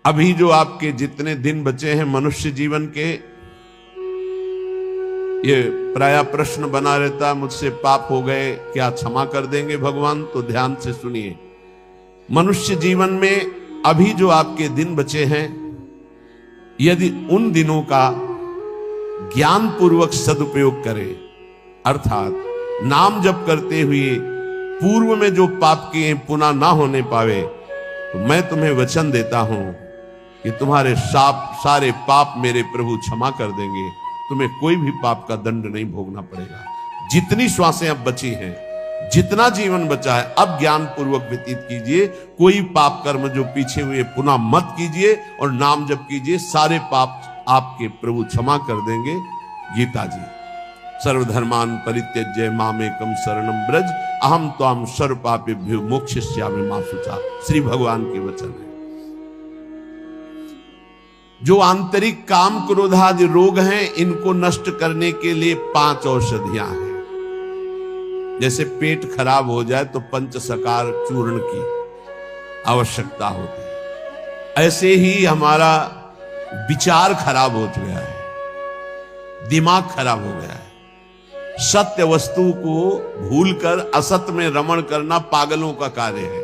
अभी जो आपके जितने दिन बचे हैं मनुष्य जीवन के, ये प्राय प्रश्न बना रहता, मुझसे पाप हो गए, क्या क्षमा कर देंगे भगवान? तो ध्यान से सुनिए, मनुष्य जीवन में अभी जो आपके दिन बचे हैं, यदि उन दिनों का ज्ञान पूर्वक सदुपयोग करें, अर्थात नाम जप करते हुए पूर्व में जो पाप किए पुनः ना होने पावे, तो मैं तुम्हें वचन देता हूं कि तुम्हारे सारे पाप मेरे प्रभु क्षमा कर देंगे। तुम्हें कोई भी पाप का दंड नहीं भोगना पड़ेगा। जितनी श्वासें अब बची हैं, जितना जीवन बचा है, अब ज्ञान पूर्वक व्यतीत कीजिए। कोई पाप कर्म जो पीछे हुए पुनः मत कीजिए और नाम जप कीजिए, सारे पाप आपके प्रभु क्षमा कर देंगे। गीता जी, सर्वधर्मान परित्यज्य मामेकं शरणं व्रज अहम त्वाम सर्व पापेभ्यो मोक्षयिष्यामि मा शुचा। श्री भगवान के वचन है। जो आंतरिक काम क्रोधादि रोग हैं, इनको नष्ट करने के लिए 5 औषधियां हैं। जैसे पेट खराब हो जाए तो पंचसकार चूर्ण की आवश्यकता होती है, ऐसे ही हमारा विचार खराब हो गया है, दिमाग खराब हो गया है। सत्य वस्तु को भूलकर असत में रमण करना पागलों का कार्य है।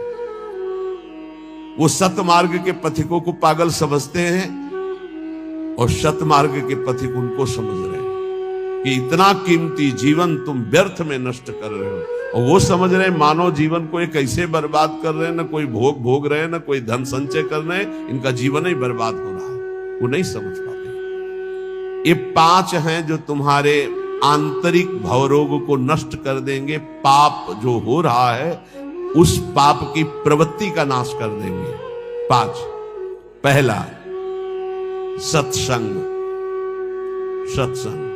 वो सत मार्ग के पथिकों को पागल समझते हैं और सत मार्ग के पथिक उनको समझ रहे हैं कि इतना कीमती जीवन तुम व्यर्थ में नष्ट कर रहे हो, और वो समझ रहे हैं मानव जीवन को एक कैसे बर्बाद कर रहे हैं, ना कोई भोग भोग रहे हैं, ना कोई धन संचय कर रहे हैं, इनका जीवन ही बर्बाद हो रहा है। वो नहीं समझ पाते। ये 5 हैं जो तुम्हारे आंतरिक भवरोग को नष्ट कर देंगे। पाप जो हो रहा है उस पाप की प्रवृत्ति का नाश कर देंगे। 5, पहला सत्संग। सत्संग,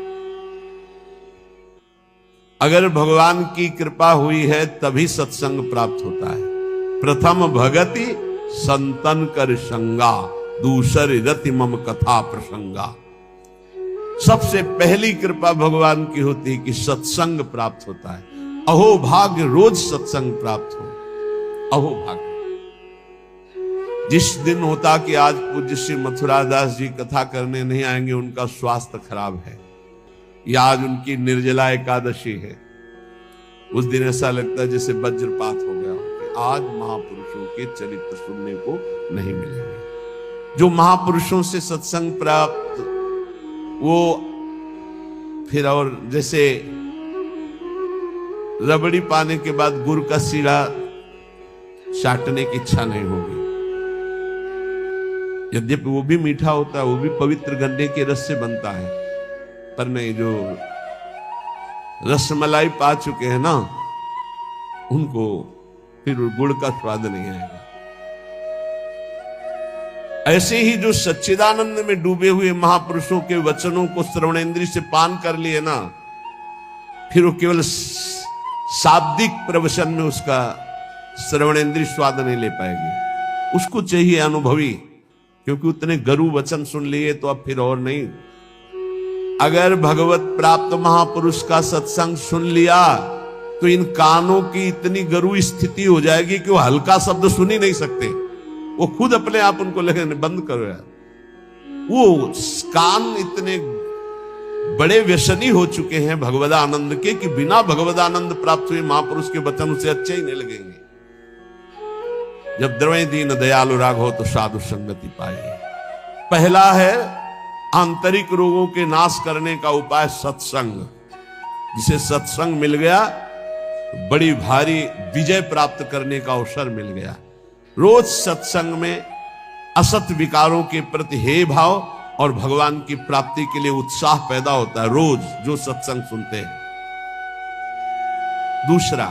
अगर भगवान की कृपा हुई है तभी सत्संग प्राप्त होता है। प्रथम भगति संतन कर संगा, दूसरी रति मम कथा प्रसंगा। सबसे पहली कृपा भगवान की होती है कि सत्संग प्राप्त होता है। अहो भाग्य रोज सत्संग प्राप्त हो, अहो भाग्य। जिस दिन होता कि आज पूज्य श्री मथुरादास जी कथा करने नहीं आएंगे, उनका स्वास्थ्य खराब है, या आज उनकी निर्जला एकादशी है, उस दिन ऐसा लगता है जैसे वज्रपात हो गया हो कि आज महापुरुषों के चरित्र सुनने को नहीं मिलेंगे। जो महापुरुषों से सत्संग प्राप्त, वो फिर और जैसे रबड़ी पाने के बाद गुड़ का सीरा चाटने की इच्छा नहीं होगी। यद्यपि वो भी मीठा होता है, वो भी पवित्र गन्ने के रस से बनता है, पर नहीं, जो रसमलाई पा चुके हैं ना, उनको फिर गुड़ का स्वाद नहीं आएगा। ऐसे ही जो सच्चिदानंद में डूबे हुए महापुरुषों के वचनों को श्रवणेंद्रिय से पान कर लिए ना, फिर वो केवल शाब्दिक प्रवचन में उसका श्रवणेंद्रिय स्वाद नहीं ले पाएगी। उसको चाहिए अनुभवी, क्योंकि उतने गरु वचन सुन लिए तो अब फिर और नहीं। अगर भगवत प्राप्त महापुरुष का सत्संग सुन लिया तो इन कानों की इतनी गरु स्थिति हो जाएगी कि वो हल्का शब्द सुन ही नहीं सकते। वो खुद अपने आप उनको लगे बंद करो यार। वो कान इतने बड़े व्यसनी हो चुके हैं भगवदानंद के कि बिना भगवदानंद प्राप्त हुए महापुरुष के वचन उसे अच्छे ही नहीं लगेंगे। जब द्रवय दीन दयालु राघव तो साधु संगति पाए। पहला है आंतरिक रोगों के नाश करने का उपाय सत्संग। जिसे सत्संग मिल गया तो बड़ी भारी विजय प्राप्त करने का अवसर मिल गया। रोज सत्संग में असत विकारों के प्रति हे भाव और भगवान की प्राप्ति के लिए उत्साह पैदा होता है, रोज जो सत्संग सुनते हैं। दूसरा,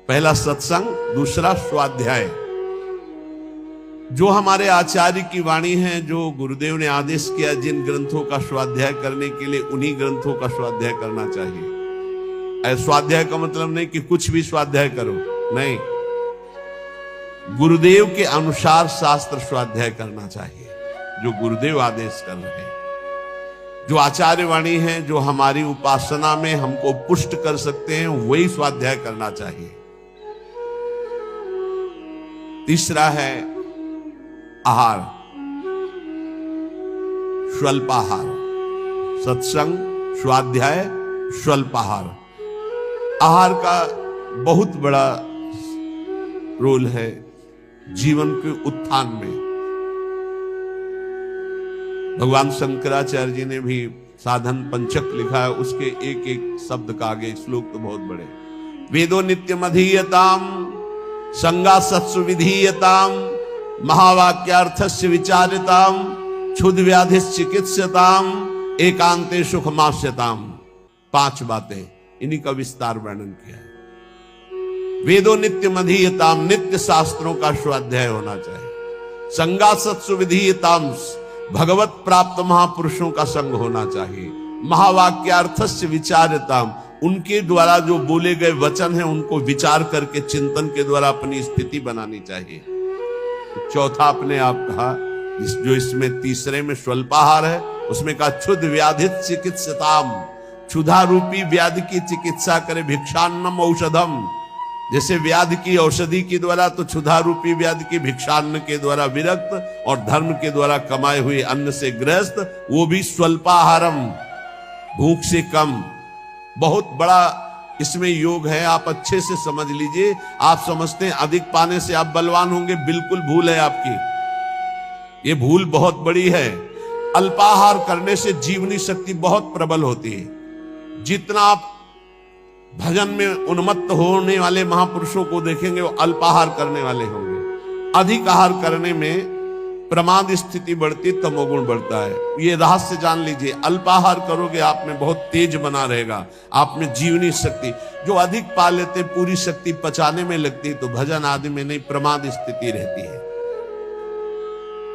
पहला सत्संग, दूसरा स्वाध्याय। जो हमारे आचार्य की वाणी है, जो गुरुदेव ने आदेश किया, जिन ग्रंथों का स्वाध्याय करने के लिए उन्हीं ग्रंथों का स्वाध्याय करना चाहिए। स्वाध्याय का मतलब नहीं कि कुछ भी स्वाध्याय करो, नहीं, गुरुदेव के अनुसार शास्त्र स्वाध्याय करना चाहिए, जो गुरुदेव आदेश कर रहे हैं। जो आचार्य वाणी है, जो हमारी उपासना में हमको पुष्ट कर सकते हैं, वही स्वाध्याय करना चाहिए। तीसरा है आहार, स्वल्पाहार, सत्संग, स्वाध्याय, स्वल्पाहार। आहार का बहुत बड़ा रोल है जीवन के उत्थान में। भगवान शंकराचार्य जी ने भी साधन पंचक लिखा है, उसके एक एक शब्द का आगे श्लोक तो बहुत बड़े। वेदो नित्यम अधीयताम संगा सत्सु विधीयताम महावाक्यार्थस्य विचारिताम क्षुद्र व्याधि चिकित्सताम एकांते सुखमास्यताम। 5 बातें, इन्हीं का विस्तार वर्णन किया है। वेदो नित्य मधीयताम, नित्य शास्त्रों का स्वाध्याय होना चाहिए। संगा सत्सु विधीयताम, भगवत प्राप्त महापुरुषों का संग होना चाहिए। महावाक्यार्थस्य विचारिताम, उनके द्वारा जो बोले गए वचन हैं उनको विचार करके चिंतन के द्वारा अपनी स्थिति बनानी चाहिए। चौथा आपने आप कहा, जो इसमें तीसरे में स्वल्पाहार है, उसमें कहा क्षुद्र व्याधि चिकित्सताम, क्षुधा रूपी व्याधि की चिकित्सा करे। भिक्षान्नम औषधम, जैसे व्याधि की औषधि के द्वारा, तो क्षुधा रूपी व्याधि की भिक्षान्न के द्वारा विरक्त और धर्म के द्वारा कमाए हुए अन्न से ग्रस्त, वो भी स्वल्पाहारम, भूख से कम। बहुत बड़ा इसमें योग है, आप अच्छे से समझ लीजिए। आप समझते हैं अधिक पाने से आप बलवान होंगे, बिल्कुल भूल है आपकी, ये भूल बहुत बड़ी है। अल्पाहार करने से जीवनी शक्ति बहुत प्रबल होती है। जितना आप भजन में उन्मत्त होने वाले महापुरुषों को देखेंगे वो अल्पाहार करने वाले होंगे। अधिक आहार करने में प्रमाद स्थिति बढ़ती, तमोगुण बढ़ता है। ये रहस्य जान लीजिए। अल्पाहार करोगे आप में बहुत तेज बना रहेगा, आप में जीवनी शक्ति। जो अधिक पा लेते पूरी शक्ति पचाने में लगती, तो भजन आदि में नहीं, प्रमाद स्थिति रहती है।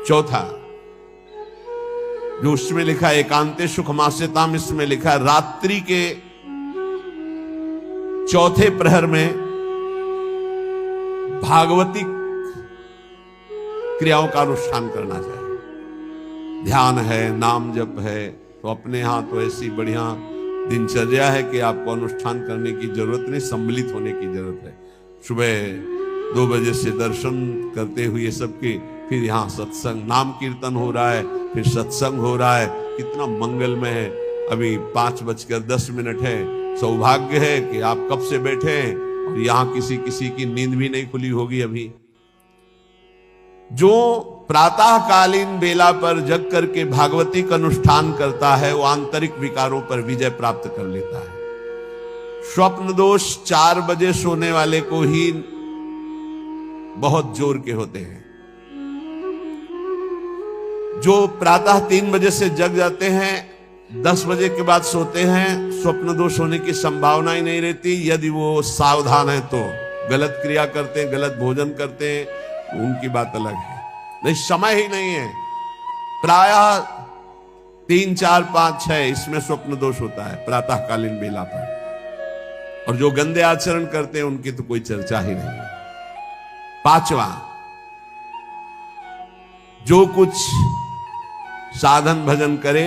चौथा जो उसमें लिखा है एकांते सुखमास्यताम, इसमें लिखा है रात्रि के चौथे प्रहर में भागवती क्रियाओं का अनुष्ठान करना चाहिए। ध्यान है, नाम जप है, तो अपने यहां तो ऐसी बढ़िया दिनचर्या है कि आपको अनुष्ठान करने की जरूरत नहीं, सम्मिलित होने की जरूरत है। सुबह 2 बजे से दर्शन करते हुए सबके, फिर यहाँ सत्संग, नाम कीर्तन हो रहा है, फिर सत्संग हो रहा है, कितना मंगलमय है। अभी 5:10 है। सौभाग्य है कि आप कब से बैठे हैं और यहां किसी की नींद भी नहीं खुली होगी अभी। जो प्रातःकालीन बेला पर जग करके भागवती का अनुष्ठान करता है, वो आंतरिक विकारों पर विजय प्राप्त कर लेता है। स्वप्न दोष 4 बजे सोने वाले को ही बहुत जोर के होते हैं। जो प्रातः 3 बजे से जग जाते हैं, 10 बजे के बाद सोते हैं, स्वप्न दोष होने की संभावना ही नहीं रहती। यदि वो सावधान है तो गलत क्रिया करते हैं, गलत भोजन करते हैं, उनकी बात अलग है। नहीं, समय ही नहीं है। प्रायः 3, 4, 5, 6 इसमें स्वप्न दोष होता है प्रातःकालीन बेला पर। और जो गंदे आचरण करते हैं उनकी तो कोई चर्चा ही नहीं है। 5वां, जो कुछ साधन भजन करे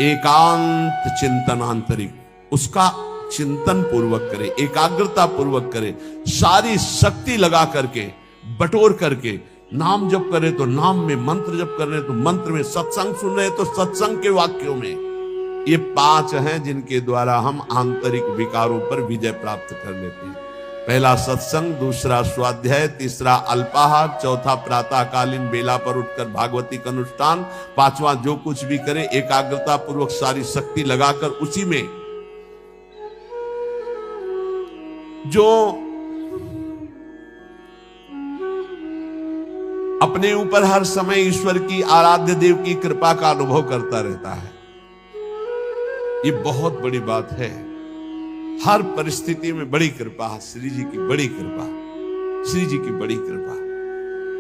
एकांत चिंतन आंतरिक, उसका चिंतन पूर्वक करे, एकाग्रता पूर्वक करे, सारी शक्ति लगा करके, बटोर करके। नाम जप करे तो नाम में, मंत्र जप कर रहे तो मंत्र में, सत्संग सुन रहे तो सत्संग के वाक्यों में। ये 5 हैं जिनके द्वारा हम आंतरिक विकारों पर विजय प्राप्त कर लेते हैं। पहला सत्संग, दूसरा स्वाध्याय, तीसरा अल्पाहार, चौथा प्रातःकालीन बेला पर उठकर भागवती का अनुष्ठान, 5वां जो कुछ भी करे एकाग्रता पूर्वक सारी शक्ति लगाकर उसी में। जो अपने ऊपर हर समय ईश्वर की, आराध्य देव की कृपा का अनुभव करता रहता है, ये बहुत बड़ी बात है। हर परिस्थिति में बड़ी कृपा, श्री जी की बड़ी कृपा, श्री जी की बड़ी कृपा।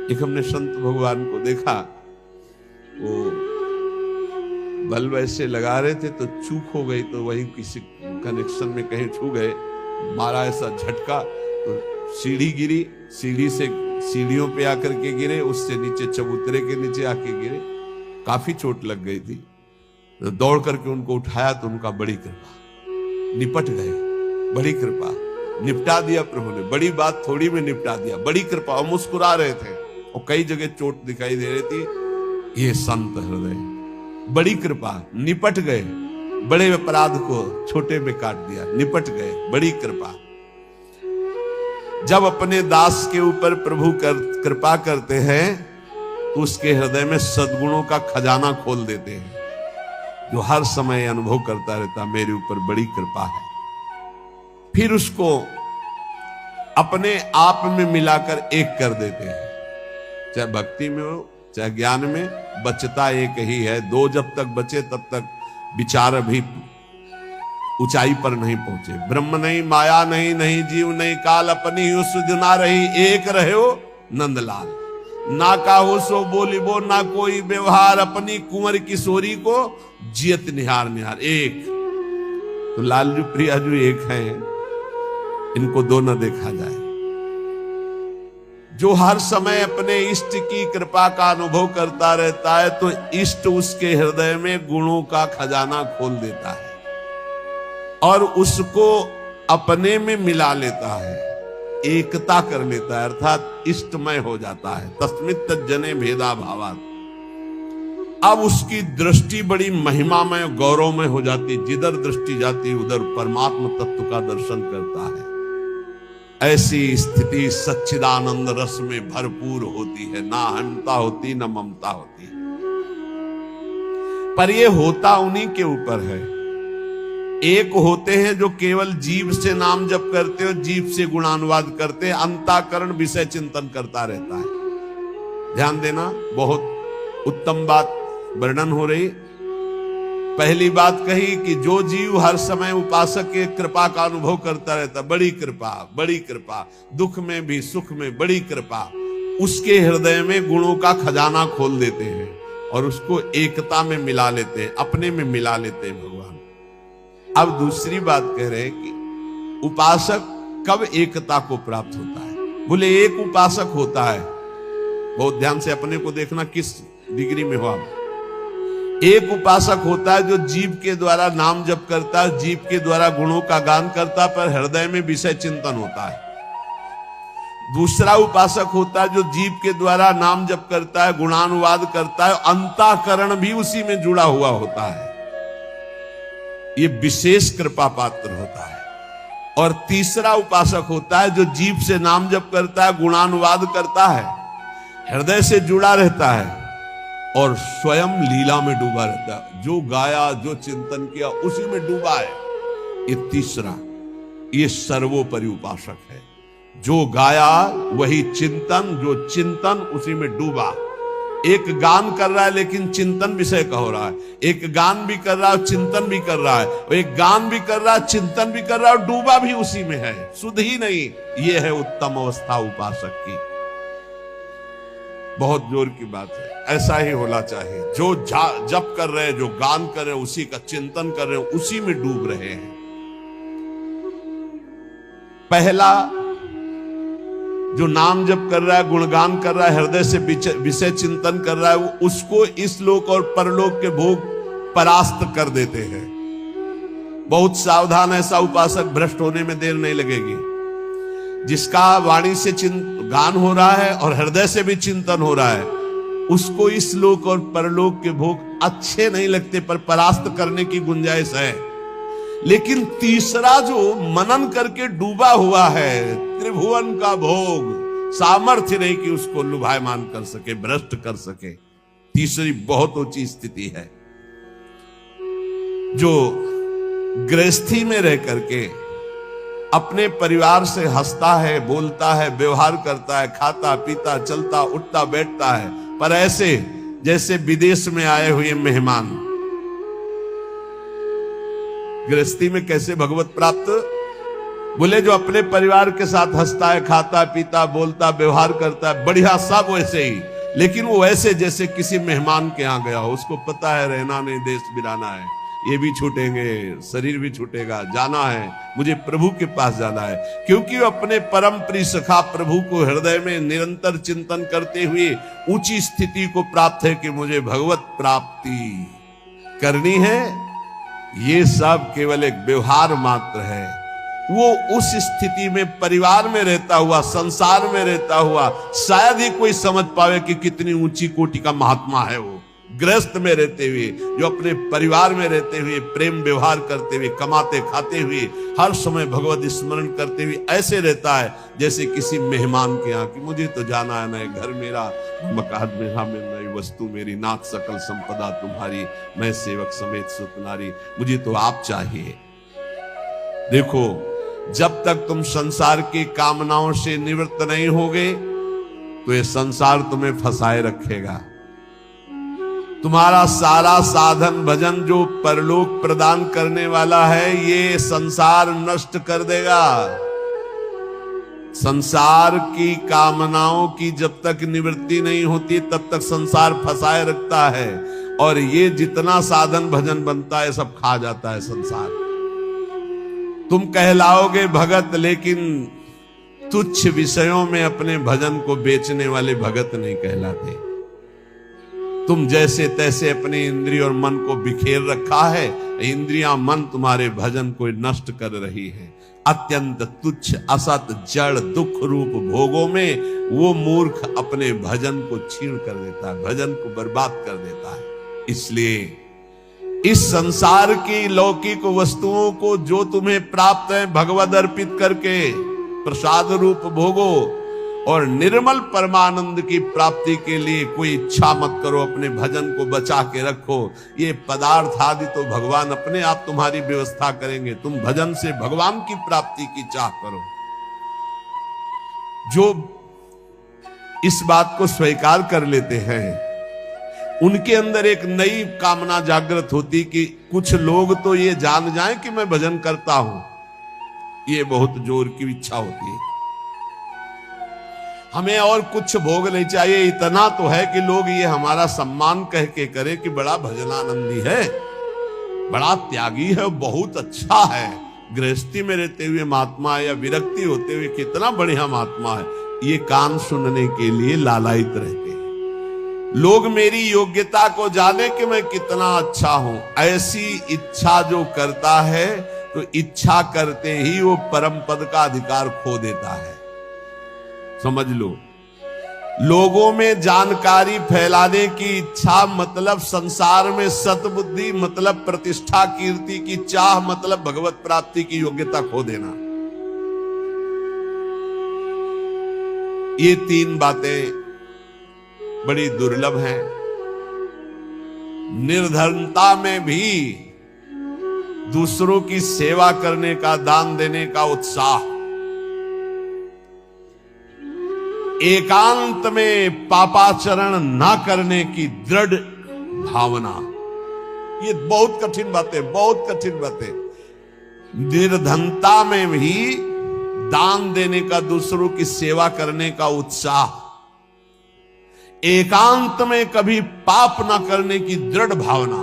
एक हमने संत भगवान को देखा, वो बल्ब ऐसे लगा रहे थे तो चूक हो गई, तो वही किसी कनेक्शन में कहीं छू गए, मारा ऐसा झटका तो सीढ़ी गिरी, सीढ़ी से सीढ़ियों पे आकर के गिरे, उससे नीचे चबूतरे के नीचे आके गिरे, काफी चोट लग गई थी। तो दौड़ करके उनको उठाया तो उनका बड़ी कृपा, निपट गए, बड़ी कृपा, निपटा दिया प्रभु ने। बड़ी बात थोड़ी में निपटा दिया, बड़ी कृपा। और मुस्कुरा रहे थे, और कई जगह चोट दिखाई दे रही थी। ये संत हृदय, बड़ी कृपा, निपट गए, बड़े अपराध को छोटे में काट दिया, निपट गए, बड़ी कृपा। जब अपने दास के ऊपर प्रभु कृपा करते हैं तो उसके हृदय में सद्गुणों का खजाना खोल देते हैं, जो हर समय अनुभव करता रहता मेरे ऊपर बड़ी कृपा है। फिर उसको अपने आप में मिलाकर एक कर देते हैं, चाहे भक्ति में हो चाहे ज्ञान में, बचता एक ही है। दो जब तक बचे तब तक विचार अभी ऊंचाई पर नहीं पहुंचे। ब्रह्म नहीं, माया नहीं, नहीं जीव नहीं काल, अपनी ही सुजना रही, एक रहे हो नंदलाल। ना काहो सो बोलिबो ना कोई व्यवहार, अपनी कुंवर किशोरी को जियत निहार निहार। एक तो लालजू प्रियाजू एक हैं, इनको दो न देखा जाए। जो हर समय अपने इष्ट की कृपा का अनुभव करता रहता है तो इष्ट उसके हृदय में गुणों का खजाना खोल देता है और उसको अपने में मिला लेता है, एकता कर लेता है, अर्थात इष्टमय हो जाता है। तस्मित् तज्जने भेदा भावात्। अब उसकी दृष्टि बड़ी महिमामय गौरवमय हो जाती, जिधर दृष्टि जाती उधर परमात्मा तत्व का दर्शन करता है। ऐसी स्थिति सच्चिदानंद रस में भरपूर होती है, ना अहंता होती न ममता होती। पर यह होता उन्हीं के ऊपर है। एक होते हैं जो केवल जीव से नाम जप करते हो, जीव से गुणानुवाद करते हैं, अंतःकरण विषय चिंतन करता रहता है। ध्यान देना, बहुत उत्तम बात वर्णन हो रही। पहली बात कही कि जो जीव हर समय उपासक के कृपा का अनुभव करता रहता, बड़ी कृपा, बड़ी कृपा, दुख में भी सुख में बड़ी कृपा, उसके हृदय में गुणों का खजाना खोल देते हैं और उसको एकता में मिला लेते हैं, अपने में मिला लेते हैं भगवान। अब दूसरी बात कह रहे हैं कि उपासक कब एकता को प्राप्त होता है। बोले एक उपासक होता है, बहुत ध्यान से अपने को देखना किस डिग्री में हो आप। एक उपासक होता है जो जीव के द्वारा नाम जप करता है, जीव के द्वारा गुणों का गान करता है, पर हृदय में विषय चिंतन होता है। दूसरा उपासक होता है जो जीव के द्वारा नाम जप करता है, गुणानुवाद करता है, अंतःकरण भी उसी में जुड़ा हुआ होता है। ये विशेष कृपा पात्र होता है। और तीसरा उपासक होता है जो जीव से नाम जप करता है, गुणानुवाद करता है, हृदय से जुड़ा रहता है और स्वयं लीला में डूबा रहता है। जो गाया, जो चिंतन किया, उसी में डूबा है। ये तीसरा, ये सर्वोपरि उपासक है। जो गाया वही चिंतन, जो चिंतन उसी में डूबा। एक गान कर रहा है लेकिन चिंतन विषय का हो रहा है, एक गान भी कर रहा है चिंतन भी कर रहा है, एक गान भी कर रहा है चिंतन भी कर रहा है और डूबा भी उसी में है, सुध ही नहीं। ये है उत्तम अवस्था उपासक की। बहुत जोर की बात है, ऐसा ही होना चाहिए। जो जप कर रहे हैं, जो गान कर रहे हैं, उसी का चिंतन कर रहे हैं, उसी में डूब रहे हैं। पहला जो नाम जप कर रहा है, गुणगान कर रहा है, हृदय से विषय चिंतन कर रहा है, वो उसको इस लोक और परलोक के भोग परास्त कर देते हैं। बहुत सावधान, ऐसा उपासक भ्रष्ट होने में देर नहीं लगेगी। जिसका वाणी से गान हो रहा है और हृदय से भी चिंतन हो रहा है, उसको इस लोक और परलोक के भोग अच्छे नहीं लगते, पर परास्त करने की गुंजाइश है। लेकिन तीसरा जो मनन करके डूबा हुआ है, त्रिभुवन का भोग, सामर्थ्य नहीं कि उसको लुभायमान कर सके, भ्रष्ट कर सके। तीसरी बहुत ऊंची स्थिति है। जो गृहस्थी में रह करके अपने परिवार से हंसता है, बोलता है, व्यवहार करता है, खाता पीता चलता उठता बैठता है, पर ऐसे जैसे विदेश में आए हुए मेहमान। गृहस्थी में कैसे भगवत प्राप्त? बोले जो अपने परिवार के साथ हंसता है, खाता पीता बोलता व्यवहार करता है, बढ़िया, सब वैसे ही, लेकिन वो ऐसे जैसे किसी मेहमान के यहां गया हो। उसको पता है रहना नहीं, देश बिराना है, ये भी छूटेंगे, शरीर भी छूटेगा, जाना है, मुझे प्रभु के पास जाना है। क्योंकि वो अपने परम प्रिय सखा प्रभु को हृदय में निरंतर चिंतन करते हुए ऊंची स्थिति को प्राप्त है कि मुझे भगवत प्राप्ति करनी है। ये सब केवल एक व्यवहार मात्र है। वो उस स्थिति में परिवार में रहता हुआ, संसार में रहता हुआ शायद ही कोई समझ पावे कि कितनी ऊंची कोटि का महात्मा है वो। गृहस्थ में रहते हुए, जो अपने परिवार में रहते हुए प्रेम व्यवहार करते हुए, कमाते खाते हुए, हर समय भगवत स्मरण करते हुए ऐसे रहता है जैसे किसी मेहमान के यहाँ कि मुझे तो जाना है, नए घर मेरा, मकान मेरा, में नई वस्तु मेरी, नाथ सकल संपदा तुम्हारी, मैं सेवक समेत सुत नारी, मुझे तो आप चाहिए। देखो, जब तक तुम संसार की कामनाओं से निवृत्त नहीं होगे तो ये संसार तुम्हें फंसाए रखेगा। तुम्हारा सारा साधन भजन जो परलोक प्रदान करने वाला है, ये संसार नष्ट कर देगा। संसार की कामनाओं की जब तक निवृत्ति नहीं होती तब तक संसार फंसाए रखता है, और ये जितना साधन भजन बनता है सब खा जाता है संसार। तुम कहलाओगे भगत, लेकिन तुच्छ विषयों में अपने भजन को बेचने वाले भगत नहीं कहलाते। तुम जैसे तैसे अपने इंद्रिय और मन को बिखेर रखा है, इंद्रियां मन तुम्हारे भजन को नष्ट कर रही है। अत्यंत तुच्छ असत जड़ दुख रूप भोगों में वो मूर्ख अपने भजन को छीन कर देता है, भजन को बर्बाद कर देता है। इसलिए इस संसार की लौकिक वस्तुओं को जो तुम्हें प्राप्त है भगवद अर्पित करके प्रसाद रूप भोगो, और निर्मल परमानंद की प्राप्ति के लिए कोई इच्छा मत करो, अपने भजन को बचा के रखो। ये पदार्थ आदि तो भगवान अपने आप तुम्हारी व्यवस्था करेंगे, तुम भजन से भगवान की प्राप्ति की चाह करो। जो इस बात को स्वीकार कर लेते हैं उनके अंदर एक नई कामना जागृत होती कि कुछ लोग तो ये जान जाएं कि मैं भजन करता हूं, ये बहुत जोर की इच्छा होती है। हमें और कुछ भोग नहीं चाहिए, इतना तो है कि लोग ये हमारा सम्मान कह के करे कि बड़ा भजनानंदी है, बड़ा त्यागी है, बहुत अच्छा है, गृहस्थी में रहते हुए महात्मा है या विरक्ति होते हुए कितना बढ़िया महात्मा है। ये कान सुनने के लिए लालायित रहते हैं। लोग मेरी योग्यता को जाने कि मैं कितना अच्छा हूं, ऐसी इच्छा जो करता है तो इच्छा करते ही वो परम पद का अधिकार खो देता है। समझ लो, लोगों में जानकारी फैलाने की इच्छा मतलब संसार में सतबुद्धि, मतलब प्रतिष्ठा कीर्ति की चाह, मतलब भगवत प्राप्ति की योग्यता खो देना। ये तीन बातें बड़ी दुर्लभ हैं। निर्धनता में भी दूसरों की सेवा करने का, दान देने का उत्साह, एकांत में पापाचरण ना करने की दृढ़ भावना, ये बहुत कठिन बातें, बहुत कठिन बातें। निर्धनता में भी दान देने का, दूसरों की सेवा करने का उत्साह, एकांत में कभी पाप ना करने की दृढ़ भावना,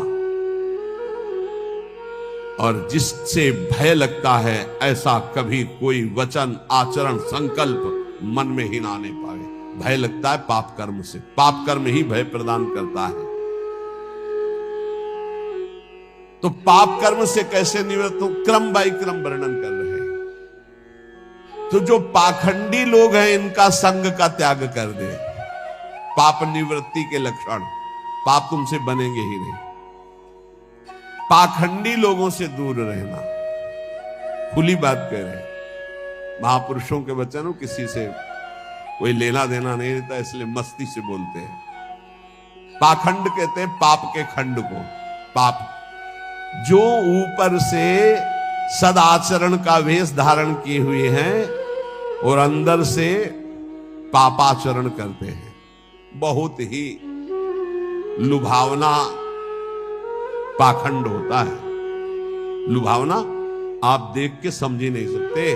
और जिससे भय लगता है ऐसा कभी कोई वचन, आचरण, संकल्प मन में ही ना आने पावे। भय लगता है पाप कर्म से, पाप कर्म ही भय प्रदान करता है। तो पाप कर्म से कैसे निवृत्त हो, क्रम बाई क्रम वर्णन कर रहे हैं। तो जो पाखंडी लोग हैं इनका संग का त्याग कर दे। पाप निवृत्ति के लक्षण, पाप तुमसे बनेंगे ही नहीं। पाखंडी लोगों से दूर रहना, खुली बात कह रहे हैं। महापुरुषों के वचन हो, किसी से कोई लेना देना नहीं रहता, इसलिए मस्ती से बोलते हैं। पाखंड कहते हैं पाप के खंड को। पाप जो ऊपर से सदाचरण का वेश धारण किए हुए हैं और अंदर से पापाचरण करते हैं, बहुत ही लुभावना पाखंड होता है। लुभावना आप देख के समझ ही नहीं सकते।